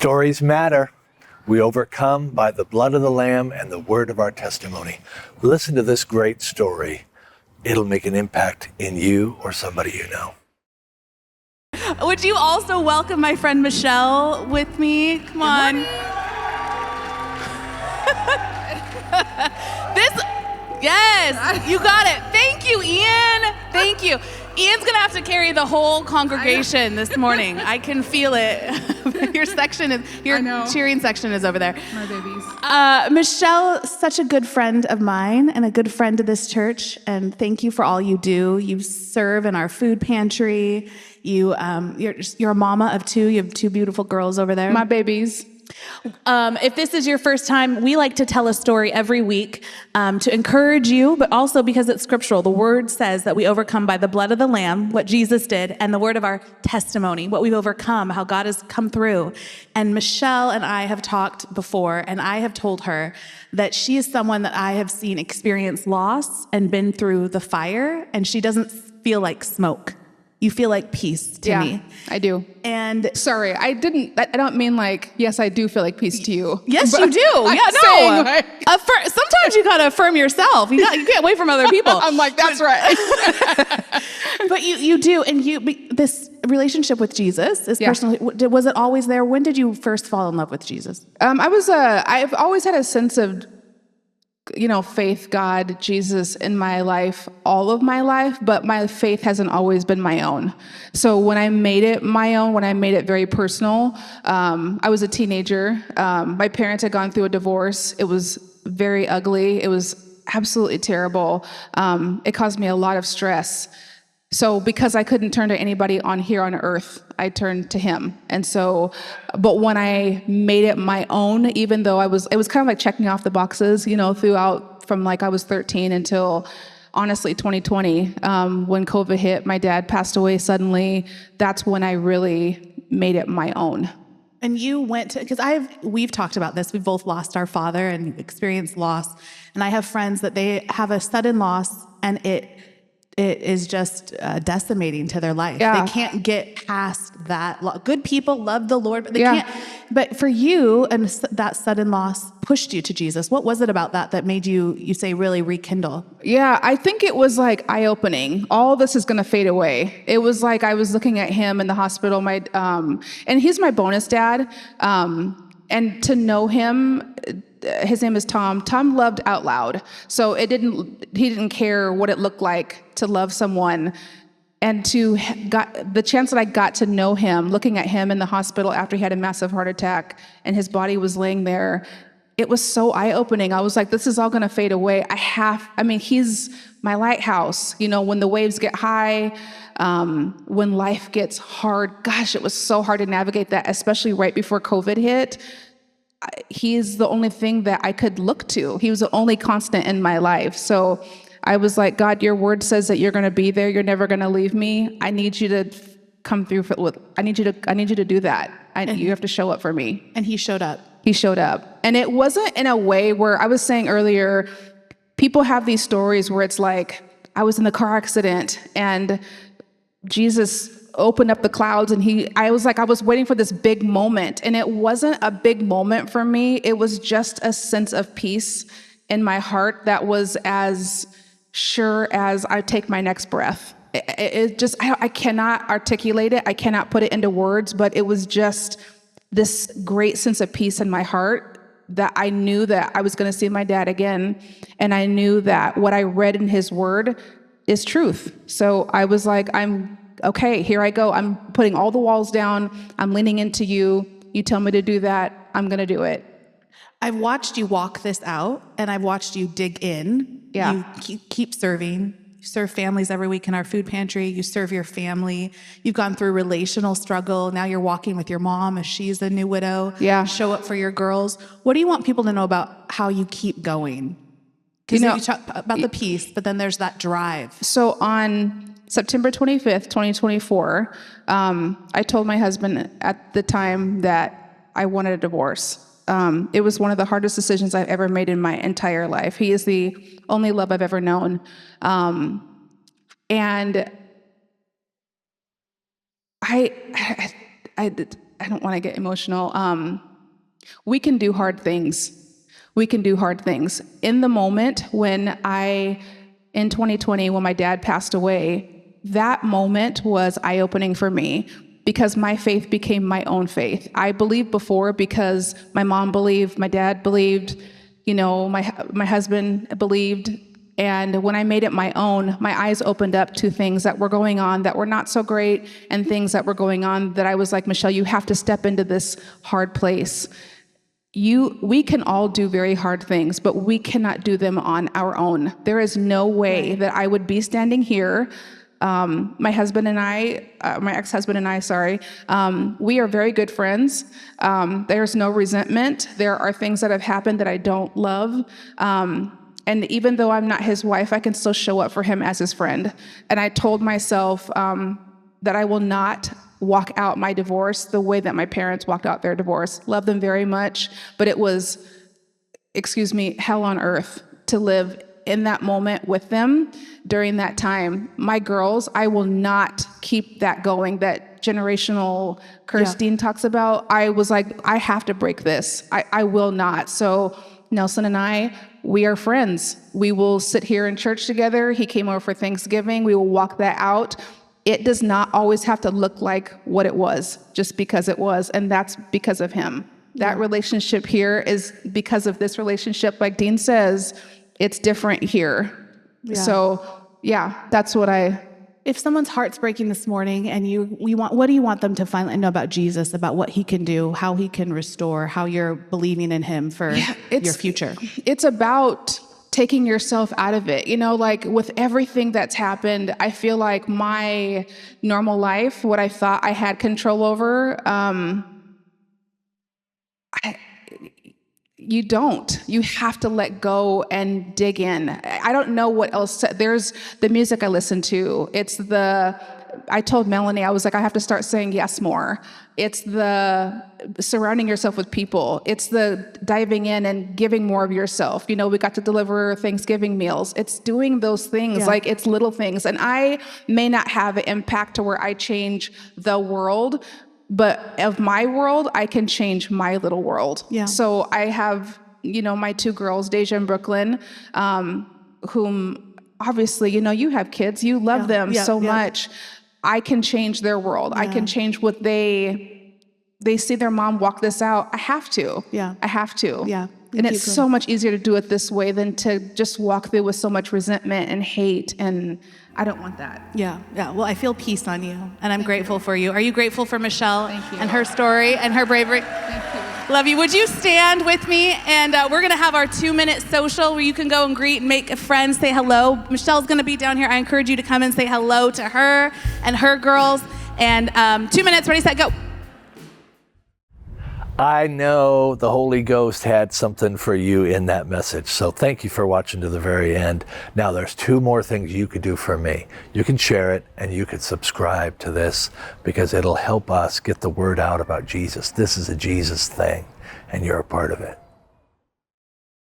Stories matter. We overcome by the blood of the Lamb and the word of our testimony. Listen to this great story. It'll make an impact in you or somebody you know. Would you also welcome my friend Michelle with me? Come on. Yes, you got it. Thank you, Ian. Thank you. Ian's gonna have to carry the whole congregation this morning. I can feel it. Your cheering section is over there. My babies. Michelle, such a good friend of mine and a good friend of this church. And thank you for all you do. You serve in our food pantry. You're a mama of two. You have two beautiful girls over there. My babies. If this is your first time, we like to tell a story every week to encourage you, but also because it's scriptural. The word says that we overcome by the blood of the Lamb, what Jesus did, and the word of our testimony, what we've overcome, how God has come through. And Michelle and I have talked before, and I have told her that she is someone that I have seen experience loss and been through the fire, and she doesn't feel like smoke. You feel like peace to me. Yeah, I do. And sorry, I don't mean like, yes, I do feel like peace to you. Yes, you do. Sometimes you gotta affirm yourself. You can't wait from other people. I'm like, that's right. But you do, and this relationship with Jesus, this personal, was it always there? When did you first fall in love with Jesus? I've always had a sense of, faith, God, Jesus in my life, all of my life, but my faith hasn't always been my own. So when I made it my own, when I made it very personal, I was a teenager. My parents had gone through a divorce. It was very ugly. It was absolutely terrible. It caused me a lot of stress. So because I couldn't turn to anybody on earth, I turned to him. And so, but when I made it my own, even though it was kind of like checking off the boxes, throughout from like I was 13 until honestly 2020, when COVID hit, my dad passed away suddenly. That's when I really made it my own. And you went to, because we've talked about this. We've both lost our father and experienced loss. And I have friends that they have a sudden loss and it is just decimating to their life. Yeah. They can't get past that. Good people love the Lord, but they can't. But for you, and that sudden loss pushed you to Jesus. What was it about that made you say really rekindle? Yeah, I think it was like eye-opening. All this is going to fade away. It was like I was looking at him in the hospital. And he's my bonus dad. And to know him, his name is Tom. Tom loved out loud. So he didn't care what it looked like to love someone. And the chance that I got to know him, looking at him in the hospital after he had a massive heart attack and his body was laying there, it was so eye-opening. I was like, this is all going to fade away. He's my lighthouse. When the waves get high, when life gets hard, gosh, it was so hard to navigate that, especially right before COVID hit. He's the only thing that I could look to. He was the only constant in my life. So I was like, God, your word says that you're going to be there. You're never going to leave me. I need you to come through. I need you to do that. You have to show up for me. And he showed up. He showed up. And it wasn't in a way where I was saying earlier, people have these stories where it's like, I was in the car accident and Jesus opened up the clouds and I was waiting for this big moment, and it wasn't a big moment for me. It was just a sense of peace in my heart that was as sure as I take my next breath. I cannot articulate it. I cannot put it into words, but it was just this great sense of peace in my heart that I knew that I was going to see my dad again. And I knew that what I read in his word is truth. So I was like, okay, here I go. I'm putting all the walls down. I'm leaning into you. You tell me to do that. I'm going to do it. I've watched you walk this out, and I've watched you dig in. Yeah. You keep serving. You serve families every week in our food pantry. You serve your family. You've gone through relational struggle. Now you're walking with your mom as she's a new widow. Yeah. Show up for your girls. What do you want people to know about how you keep going? Because you talk about the peace, but then there's that drive. So on September 25th, 2024, I told my husband at the time that I wanted a divorce. It was one of the hardest decisions I've ever made in my entire life. He is the only love I've ever known. And I I don't want to get emotional. We can do hard things. We can do hard things. In the moment in 2020, when my dad passed away, that moment was eye-opening for me because my faith became my own faith. I believed before because my mom believed, my dad believed, my husband believed. And when I made it my own, my eyes opened up to things that were going on that were not so great, and things that were going on that I was like, Michelle, you have to step into this hard place. We can all do very hard things, but we cannot do them on our own. There is no way that I would be standing here. My husband and I, my ex-husband and I, sorry, we are very good friends. There's no resentment. There are things that have happened that I don't love. And even though I'm not his wife, I can still show up for him as his friend. And I told myself that I will not walk out my divorce the way that my parents walked out their divorce. Love them very much, but it was, hell on earth to live in that moment with them during that time. My girls, I will not keep that going, that generational curse Dean talks about. I was like, I have to break this. I will not. So Nelson and I, we are friends. We will sit here in church together. He came over for Thanksgiving. We will walk that out. It does not always have to look like what it was, just because it was, and that's because of him. That relationship here is because of this relationship. Like Dean says, it's different here. Yeah. So, that's what If someone's heart's breaking this morning and what do you want them to finally know about Jesus, about what he can do, how he can restore, how you're believing in him for your future? It's about taking yourself out of it. Like with everything that's happened, I feel like my normal life, what I thought I had control over, you don't. You have to let go and dig in. I don't know what else. There's the music I listen to. I told Melanie, I was like, I have to start saying yes more. It's the surrounding yourself with people. It's the diving in and giving more of yourself. We got to deliver Thanksgiving meals. It's doing those things, like it's little things. And I may not have an impact to where I change the world, but of my world, I can change my little world. Yeah. So I have, my two girls, Deja and Brooklyn, whom obviously, you have kids, you love them so much. I can change their world. I can change what they see their mom walk this out. I have to. Yeah. I have to. Yeah. And it's so much easier to do it this way than to just walk through with so much resentment and hate, and I don't want that. Yeah. Well, I feel peace on you, and I'm grateful for you. Are you grateful for Michelle and her story and her bravery? Thank you. Love you. Would you stand with me? And we're going to have our 2-minute social where you can go and greet and make a friend, say hello. Michelle's going to be down here. I encourage you to come and say hello to her and her girls. And 2 minutes, ready, set, go. I know the Holy Ghost had something for you in that message. So thank you for watching to the very end. Now there's 2 more things you could do for me. You can share it and you can subscribe to this because it'll help us get the word out about Jesus. This is a Jesus thing and you're a part of it.